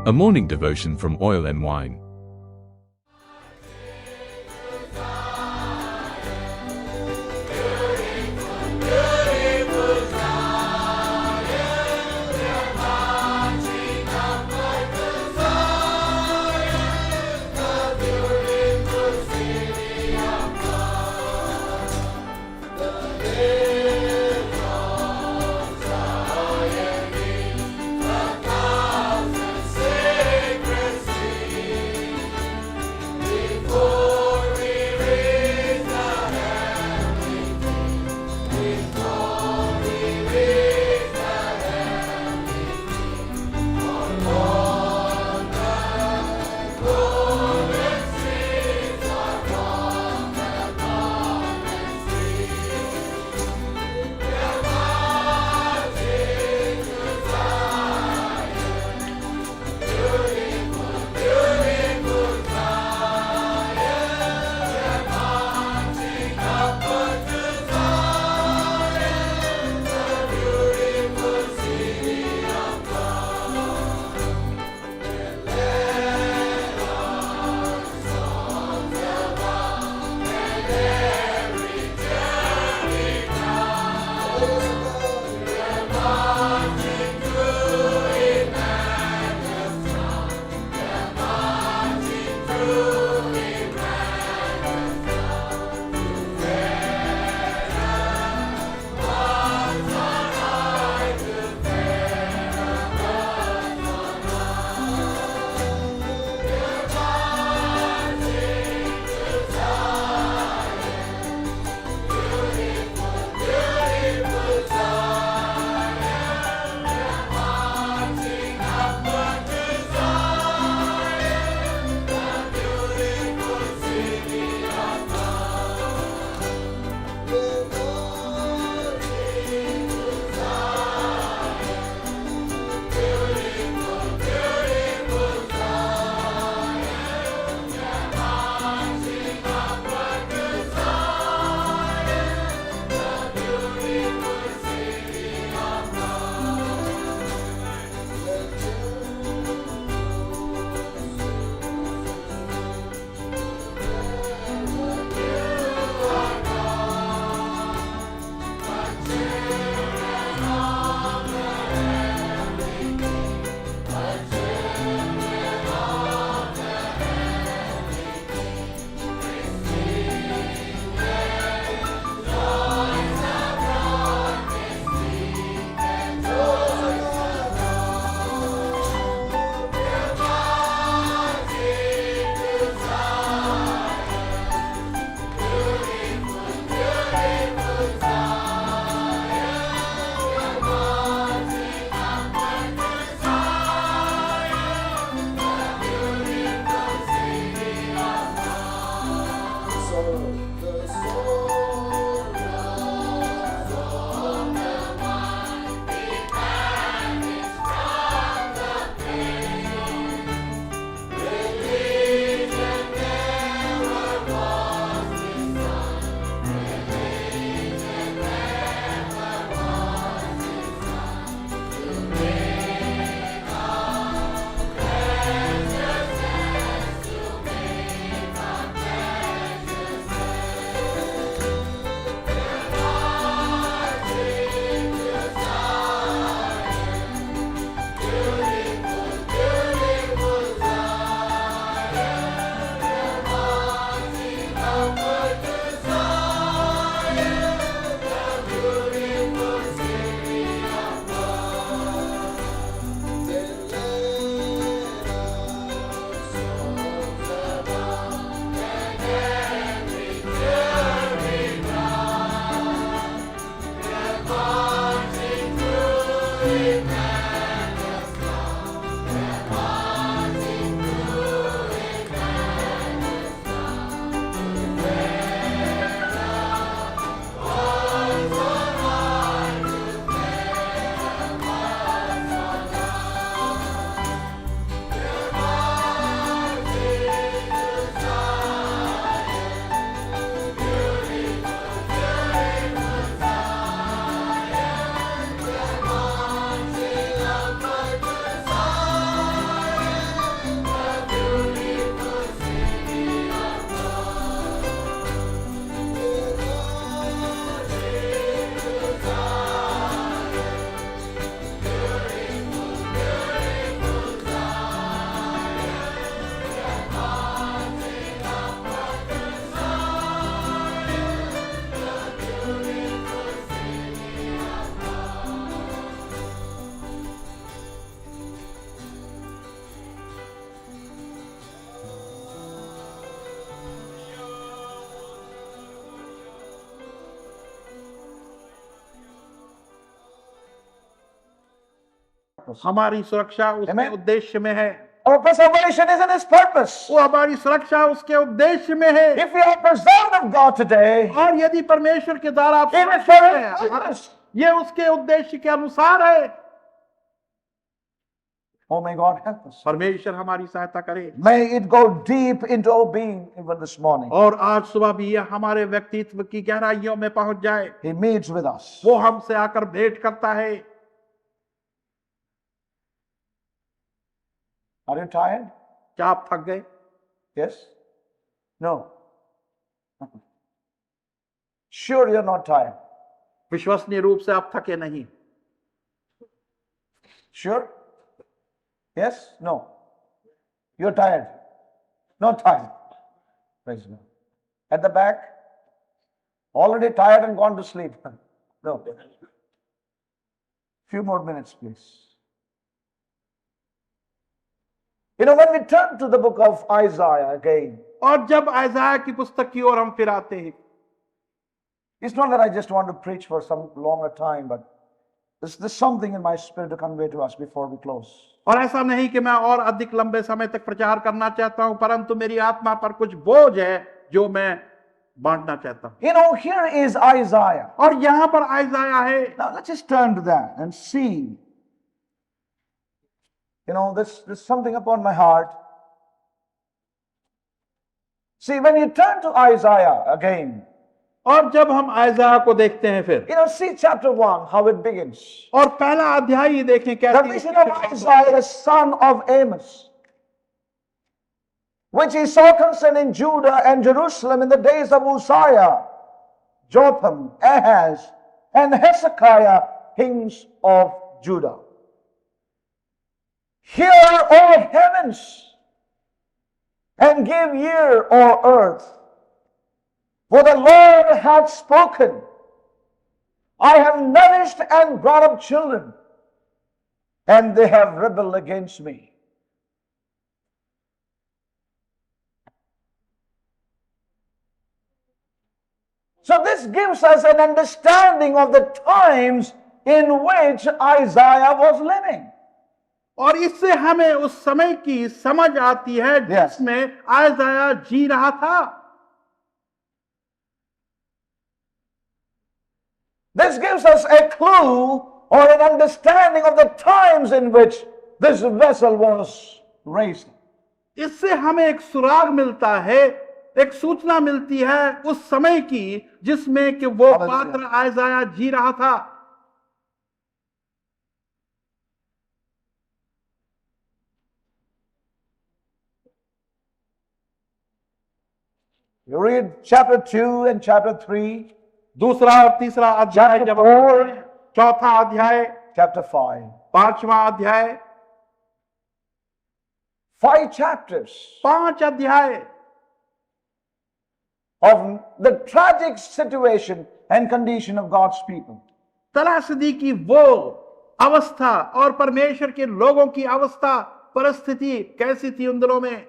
A morning devotion from Oil and Wine. purpose. हमारी सुरक्षा उसके Amen. उद्देश्य में है। Our preservation is in His purpose. वो हमारी सुरक्षा उसके उद्देश्य में है। If we are preserved of God today, और यदि परमेश्वर के द्वारा आप it is सुरक्षित for हैं, His purpose. ये उसके उद्देश्य के अनुसार है। Oh, may God help us. परमेश्वर हमारी सहायता करे। May it go deep into our being even this morning. और आज सुबह भी ये हमारे व्यक्तित्व की गहराइयों में पहुंच जाए। He meets with us. वो हमसे आकर भेंट करता है। Are you tired? क्या आप थक गए? Yes? No. Sure, you're not tired. विश्वसनीय रूप से आप थके नहीं? Sure? Yes? No. You're tired. Not tired. Praise God. At the back, already tired and gone to sleep. No. Few more minutes, please. You know, when we turn to the book of Isaiah again, और जब आयजाया की पुस्तक की ओर हम फिर आते हैं, it's not that I just want to preach for some longer time, but there's something in my spirit to convey to us before we close. और ऐसा नहीं कि मैं और अधिक लंबे समय तक प्रचार करना चाहता हूं, परंतु मेरी आत्मा पर कुछ बोझ है जो मैं बांटना चाहता हूं। You know, here is Isaiah. और यहां पर आयजाया है। Now let's just turn to that and see. You know, there's something upon my heart. See, when you turn to Isaiah again, और जब हम आयजाया को देखते हैं फिर, you know, see chapter 1, how it begins. और पहला अध्याय ही देखें The कैसे vision of Isaiah, the son of Amos, which he saw concerning Judah and Jerusalem in the days of Uzziah, Jotham, Ahaz, and Hezekiah, kings of Judah. Hear, O heavens, and give ear, O earth, for the Lord hath spoken. I have nourished and brought up children, and they have rebelled against me. So this gives us an understanding of the times in which Isaiah was living. और इससे हमें उस समय की समझ आती है जिसमें आयजाया जी रहा था। This gives us a clue or an understanding of the times in which this vessel was raised. इससे हमें एक सुराग मिलता है, एक सूचना मिलती है उस समय की जिसमें कि वो पात्र आयजाया जी रहा था। You read chapter 2 and chapter 3. दूसरा और तीसरा अध्याय जब चौथा अध्याय, chapter 5. पांचवा अध्याय, 5 chapters 5 अध्याय of the tragic situation and condition of God's people. त्रासदी की वो अवस्था और परमेश्वर के लोगों की अवस्था, परिस्थिति कैसी थी उन दिनों में।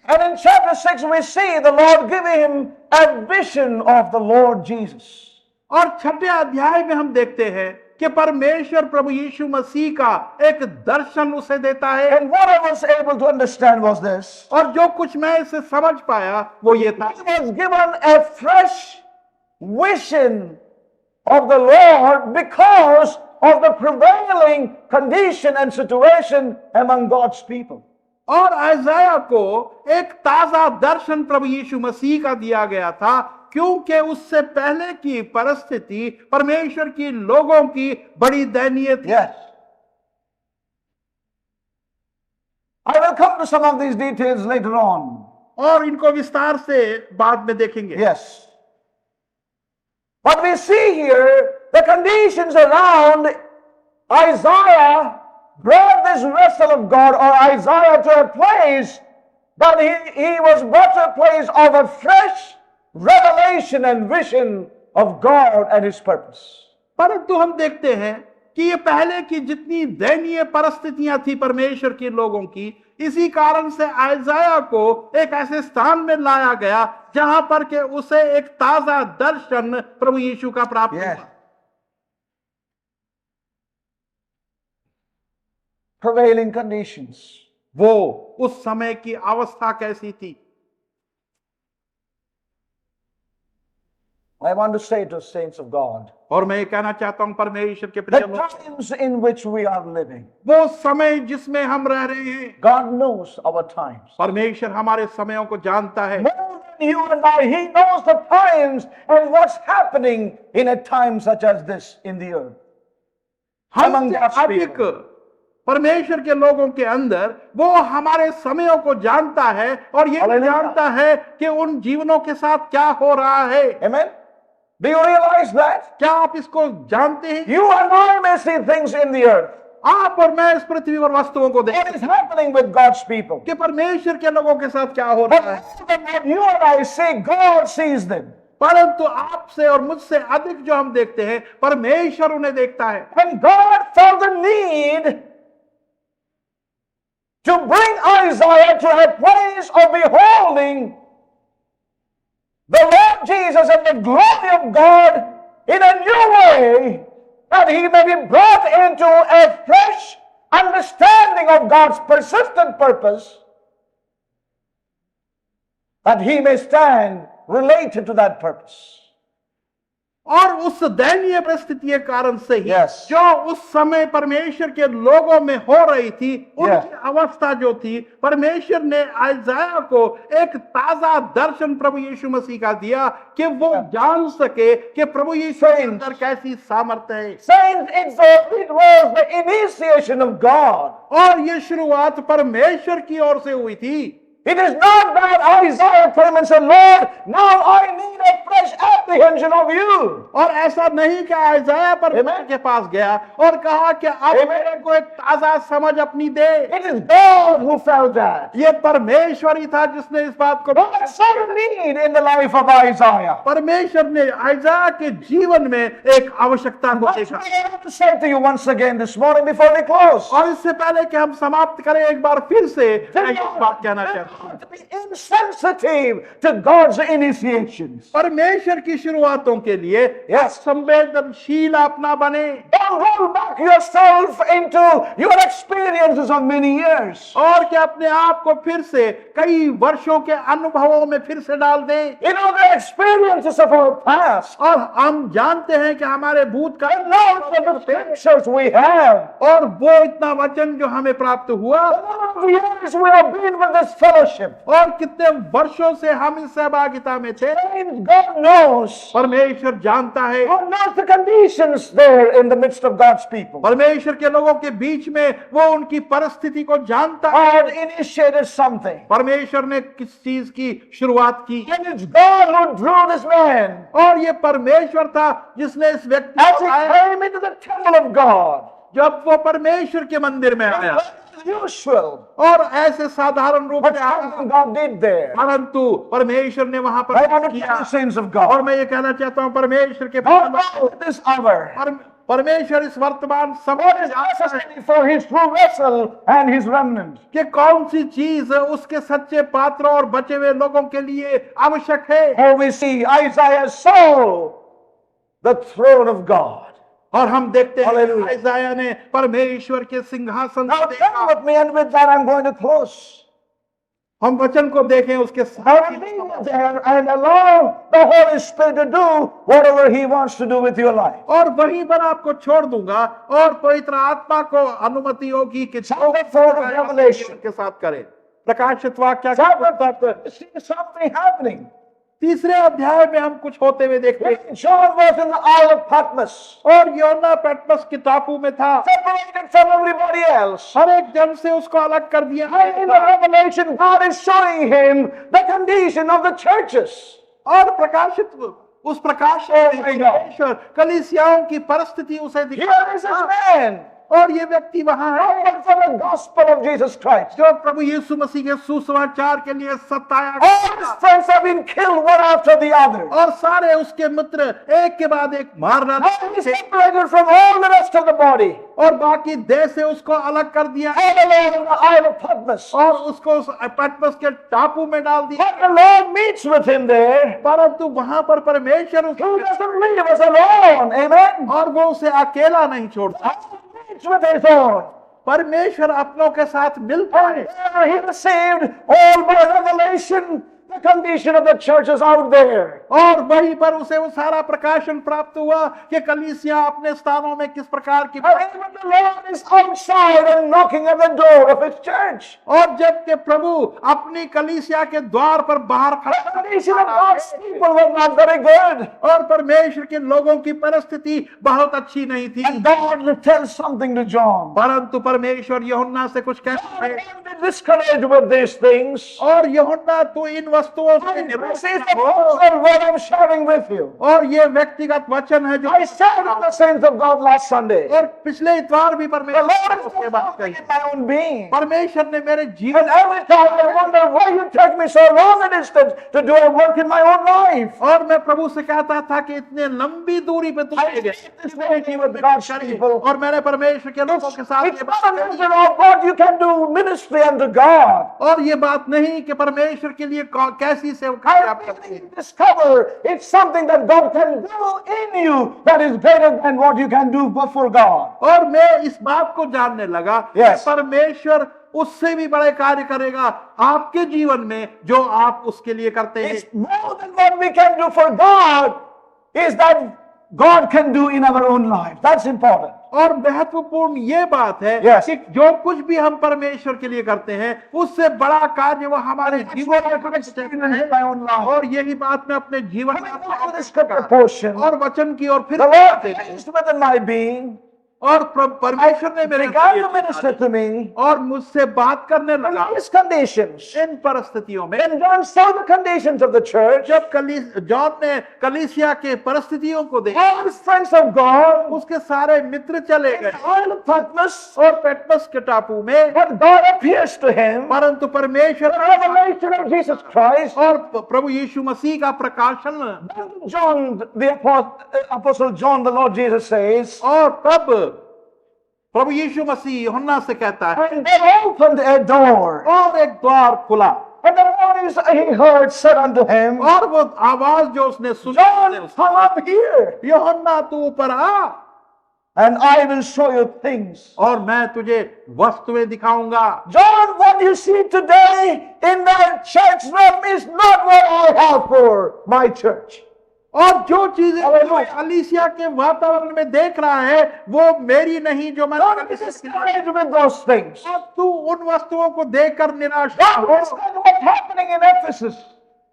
And in chapter 6 we see the Lord giving him a vision of the Lord Jesus. और 6ठे अध्याय में हम देखते हैं कि परमेश्वर प्रभु यीशु मसीह का एक दर्शन उसे देता है। And what I was able to understand was this. और जो कुछ मैं इसे समझ पाया वो ये था, He was given a fresh vision of the Lord because of the prevailing condition and situation among God's people. और आयजाया को एक ताजा दर्शन प्रभु यीशु मसीह का दिया गया था क्योंकि उससे पहले की परिस्थिति परमेश्वर की लोगों की बड़ी दयनीय थी। Yes. I will come to some of these details later on. और इनको विस्तार से बाद में देखेंगे। Yes. But we see here the conditions around Isaiah brought this vessel of God or Isaiah to a place that he was brought to a place of a fresh revelation and vision of God and His purpose. परंतु हम देखते हैं कि ये पहले की जितनी दयनीय परिस्थितियां थी परमेश्वर के लोगों की, इसी कारण से आयजाया को एक ऐसे स्थान में लाया गया जहां पर के उसे एक ताजा दर्शन प्रभु यीशु का प्राप्त हुआ। prevailing conditions. वो उस समय की अवस्था कैसी थी? I want to say to saints of God, और मैं ये कहना चाहता हूं परमेश्वर के the प्रिय लोग, times in which we are living, वो समय जिसमें हम रह रहे हैं, God knows our times. परमेश्वर हमारे समयों को जानता है। More than you and I, He knows the times and what's happening in a time such as this in the earth. Among हमसे God's अधिक people. परमेश्वर के लोगों के अंदर वो हमारे समयों को जानता है और ये Hallelujah. जानता है कि उन जीवनों के साथ क्या हो रहा है। Amen? Do you realize that? क्या आप इसको जानते हैं? You and I may see things in the earth. आप और मैं इस पृथ्वी पर वस्तुओं को What देखते is happening with God's people? कि परमेश्वर के लोगों के साथ क्या हो But रहा है, more than what you and I see, God sees them. परंतु आपसे और मुझसे अधिक जो हम देखते हैं, परमेश्वर उन्हें देखता है। And God felt the need to bring Isaiah to a place of beholding the Lord Jesus and the glory of God in a new way, that he may be brought into a fresh understanding of God's persistent purpose, that he may stand related to that purpose. और उस दयनीय परिस्थिति के कारण से ही Yes. जो उस समय परमेश्वर के लोगों में हो रही थी, उनकी अवस्था जो थी, परमेश्वर ने आइजाया को एक ताजा दर्शन प्रभु यीशु मसीह का दिया कि वो जान सके कि प्रभु यीशु के अंदर कैसी सामर्थ्य है। Saints, it was the initiation of God. और ये शुरुआत परमेश्वर की ओर से हुई थी। It is not that Isaiah came and said, Lord, now I need a fresh apprehension of you. और ऐसा नहीं कि आइजाया परमेश्वर के पास गया और कहा कि अब मेरे को एक ताजा समझ अपनी दे। It is God who felt that. ये परमेश्वर ही था जिसने इस बात को, God saw the need in the life of Isaiah. परमेश्वर ने आइजाया के जीवन में एक आवश्यकता को That's देखा। what I want to say to you once again this morning before we close. और इससे पहले कि हम समाप्त करें, एक बार फिर से मैं ये बात कहना चाहता हूँ, To be insensitive to God's initiations. परमेश्वर की शुरुआतों के लिए Yes. संवेदनशील अपना बने Don't hold back yourself into your experiences of many years. और कि अपने आप को फिर से कई वर्षों के अनुभवों में फिर से डाल दें। You know the experiences of our past. और हम जानते हैं कि हमारे भूतकाल The knowledge of the scriptures we have. और वो इतना वचन जो हमें प्राप्त हुआ, The number of years we have been with this fellowship. और कितने वर्षों से हम इस सहभागिता में थे। God knows. परमेश्वर जानता है, God knows the conditions there in the midst of God's people. परमेश्वर के लोगों के बीच में वो उनकी परिस्थिति को जानता है। God initiated something. परमेश्वर ने किस चीज की शुरुआत की, And it's God who drew this man और ये परमेश्वर था जिसने इस व्यक्ति as को he आया। came into the temple of God. जब वो परमेश्वर के मंदिर में आया Usual. और ऐसे साधारण रूप But से आया, something God did there. परंतु परमेश्वर ने वहां पर I want to किया। tell the saints of और God. मैं ये कहना चाहता हूँ परमेश्वर के God at this hour. परमेश्वर इस वर्तमान What समय is necessary for his true vessel and his remnant? कि कौन सी चीज उसके सच्चे पात्रों और बचे हुए लोगों के लिए आवश्यक है। For we see Isaiah saw the throne of God. और हम देखते हैं Hallelujah. आइजाया ने परमेश्वर के सिंहासन Now को turn देखा। with me, and with that I'm going to close. हम वचन को देखें, उसके I साथ will leave you there and allow the Holy Spirit to do whatever He wants to do with your life. और वहीं पर आपको छोड़ दूंगा और पवित्र आत्मा को अनुमति होगी कि Chapter 4 of Revelation. के साथ करें। प्रकाशित वाक्य You see something happening. तीसरे अध्याय में हम कुछ होते हुए देखते हैं। When John was in the Isle of Patmos, और योना पैटमस के टापू में था, separated from everybody else. हर एक जन से उसको अलग कर दिया। And in the Revelation, God is showing him the condition of the churches. और प्रकाशित उस प्रकाश परमेश्वर कलीसियाओं की परिस्थिति उसे Here दिखा। is this man, और ये व्यक्ति वहां है known for the gospel of Jesus Christ. जो प्रभु यीशु मसीह के सुसमाचार के लिए सताया All his गया। friends have been killed one after the other. और सारे उसके मित्र एक के बाद एक मारना Now he's separated from all the rest of the body. और बाकी देश से उसको अलग कर दिया And alone in the Isle of Patmos. और उसको उस पैटमस के टापू में डाल दिया। But the Lord meets with him there. परंतु वहां पर परमेश्वर He उसको doesn't leave us alone. Amen. और वो उसे अकेला नहीं छोड़ता, He meets with his own. परमेश्वर अपनों के साथ मिलता है। There he received all by revelation the condition of the churches out there. और वहीं पर उसे वो सारा प्रकाशन प्राप्त हुआ कि कलीसिया अपने स्थानों में किस प्रकार की, And even the Lord is outside and knocking at the door of his church. और जबकि प्रभु अपनी कलीसिया के द्वार पर बाहर The खड़ा condition of God's people was not very good. और परमेश्वर के लोगों की परिस्थिति बहुत अच्छी नहीं थी। And God tells something to John. परंतु परमेश्वर यूहन्ना से कुछ कहता है, Don't be discouraged with these things. और यूहन्ना तू इन वस्तुओं से This निराश is न the हो। personal word I'm sharing with you. और ये व्यक्तिगत वचन है जो I shared with the saints of God last Sunday. और पिछले इतवार भी The Lord परमेश्वर is ने बात working कही। in my own being. परमेश्वर ने मेरे And जीवन every time I wonder why you take me so long a distance to do a work in my own life. और मैं प्रभु से कहता था कि इतने लंबी दूरी पे तुम I ले गए। did this thing with God's people. और मैंने परमेश्वर के लोगों के साथ It's ये not a बात कही। measure of what you can do ministry unto God. और ये बात नहीं कि परमेश्वर के लिए कैसी सेवकाई I आप करते really हैं। discover it's something that God can do in you that is greater than what you can do before God. और मैं इस बात को जानने लगा Yes. कि परमेश्वर उससे भी बड़े कार्य करेगा आपके जीवन में जो आप उसके लिए करते हैं। It's more than what we can do for God is that God can do in our own life. That's important. और महत्वपूर्ण ये बात है Yes. कि जो कुछ भी हम परमेश्वर के लिए करते हैं उससे बड़ा कार्य वो हमारे That's जीवन what I में could करते experience हैं। in my own life. और यही बात मैं अपने जीवन में Coming back to the scripture portion, और वचन की और फिर the Lord placed within my being, और परमेश्वर ने मेरे began to minister to me और मुझसे बात करने लगा in these conditions. इन परिस्थितियों में। When John saw the conditions of the church, जब जॉन ने कलीसिया के परिस्थितियों को देखा, all his friends of God, उसके सारे मित्र चले in गए the Isle of Patmos, और पेटमस के टापू में, but God appears to him, परंतु परमेश्वर the revelation of Jesus Christ, और प्रभु यीशु मसीह का प्रकाशन, John, the apostle John, the Lord Jesus says, और तब प्रभु यीशु मसीह यूहन्ना से कहता है, and they opened a door, और एक द्वार खुला, and the voice he heard said unto him, और वो आवाज जो उसने सुनी, John, come up here, यूहन्ना तू ऊपर आ and I will show you things. और मैं तुझे वस्तुएं दिखाऊंगा। John, what you see today in the church realm is not what I have for my church. और जो चीजें Hallelujah. कलीसिया के वातावरण में देख रहा है वो मेरी नहीं जो मैं Don't be discouraged with those things. तू उन वस्तुओं को देखकर निराश न Don't हो। understand what's happening in Ephesus.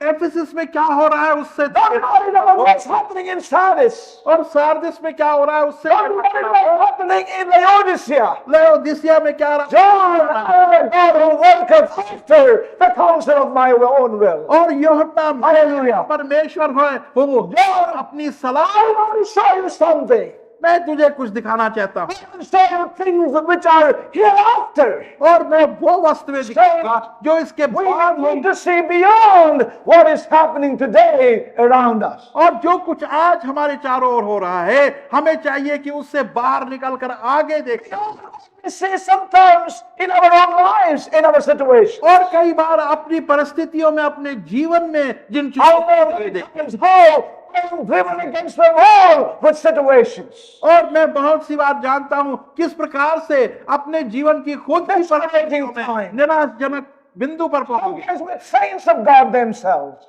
Ephesus में क्या हो रहा है उससे Don't worry about what's happening in Sardis. और सारदिस में क्या हो रहा है उससे Don't worry about what's happening in Laodicea. लयोदिसिया में क्या रहा John, I am a God who worketh after the counsel of my own will. और यूहन्ना Hallelujah. परमेश्वर है वो John, अपनी सलाह I want to show you something. मैं तुझे कुछ दिखाना चाहता हूँ I will show you things which are hereafter. और मैं वो वस्तुएं दिखाऊंगा जो इसके We बाद need होंगी to see beyond what is happening today around us. और जो कुछ आज हमारे चारों ओर हो रहा है हमें चाहिए कि उससे बाहर निकलकर आगे देखें We see sometimes in our own lives, in our situation. और कई बार अपनी परिस्थितियों में अपने जीवन में जिन I चीजों know को many देखें times how I am driven against the wall with situations. और मैं बहुत सी बार जानता हूं किस प्रकार से अपने जीवन की खुद की परिस्थितियों में निराशजनक बिंदु पर पहुंच गया Sometimes with saints of God themselves.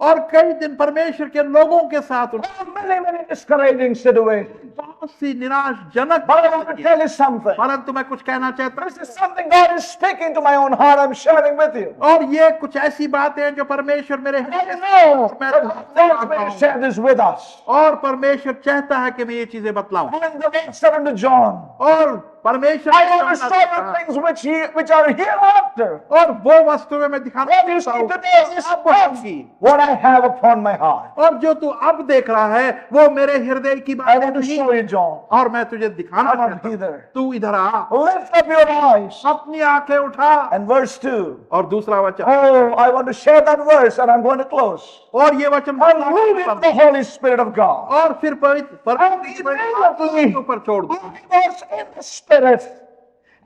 और कई दिन परमेश्वर के लोगों के साथ Many discouraging situations. बहुत सी निराशजनक But I want to tell you something. परंतु मैं कुछ कहना चाहता This is something God is speaking to my own heart. I'm sharing with you. हूं और ये कुछ ऐसी बातें हैं जो परमेश्वर मेरे I हृदय know मैं that God may share this with us. और परमेश्वर चाहता है कि मैं ये चीजें बतलाऊं And the Lord said unto John, और परमेश्वर I want to show you things which are hereafter. और वो वस्तुएं मैं दिखाना What you see चाहता हूं today is अब not होंगी what I have upon my heart. और जो तू अब देख रहा है वो मेरे हृदय की I बात want to नहीं show you, John. और मैं तुझे दिखाना Come चाहता on हूं hither. तू इधर आ Lift up your eyes. अपनी आंखें उठा And verse 2. और दूसरा वचन Oh, I want to share that verse and I'm going to close. और ये वचन And leave it to the Holy Spirit of God. और फिर पवित्र immediately- के ऊपर छोड़ दो I was in the Spirit.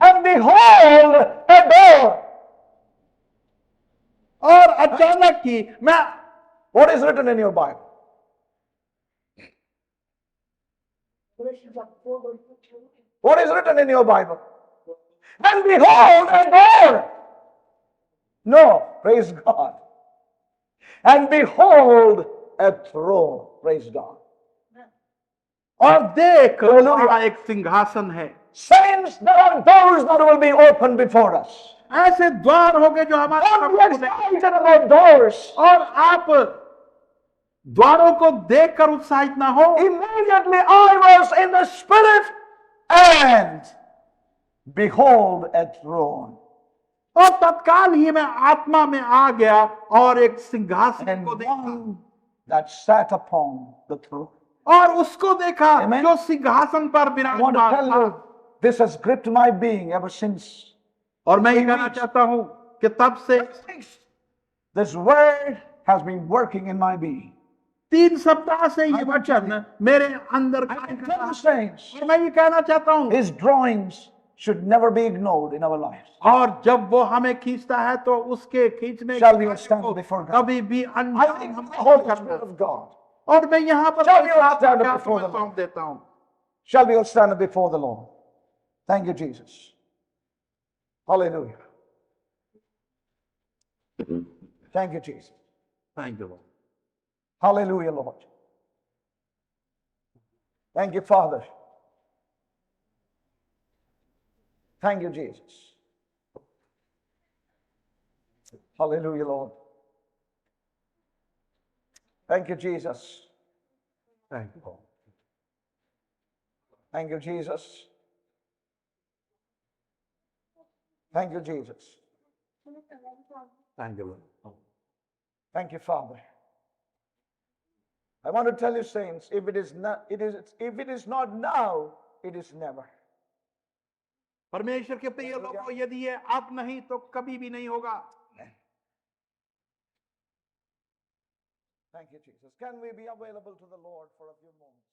And behold, a door. और अचानक ही मैं What is written in your Bible? What is written in your Bible? and behold a door. No, praise God. And behold a throne. Praise God. और देख Hallelujah. वहाँ एक सिंहासन है। Saints, there are doors that will be opened before us. ऐसे द्वार होंगे जो हमारे Don't सामने get खुले। excited about doors. और आप द्वारों को देखकर उत्साहित ना हो। Immediately I was in the spirit, and behold a throne. और तत्काल ही मैं आत्मा में आ गया और एक सिंहासन And को देखा one that sat upon the throne. और उसको देखा Amen. जो सिंहासन पर I want to विराजमान tell था। you, this has gripped my being ever since. और मैं ये कहना चाहता हूं कि तब से This word has been working in my being. 3 सप्ताह से ये वचन मेरे अंदर I कार्य can कर tell रहा the है। saints, और मैं ये कहना चाहता हूं his drawings should never be ignored in our lives. और जब वो हमें खींचता है तो उसके खींचने Shall we के stand कार्य को before God? कभी भी I अनजान think हम the Holy नहीं Spirit करना। of God. और मैं यहाँ पर Shall we all stand up before the सौंप देता हूँ। Shall we all stand up before the Lord? Thank you, Jesus. Hallelujah. Thank you, Jesus. Thank you. Hallelujah, Lord. Thank you, Father. Thank you, Jesus. Hallelujah, Lord. Thank you, Jesus. Thank you. Thank you, Jesus. Thank you, Jesus. Thank you. Thank you, Father. I want to tell you, saints, if it is not now, it is never. परमेश्वर के प्रिय लोगों, यदि ये अब नहीं तो कभी भी नहीं होगा। Thank you, Jesus. Can we be available to the Lord for a few moments?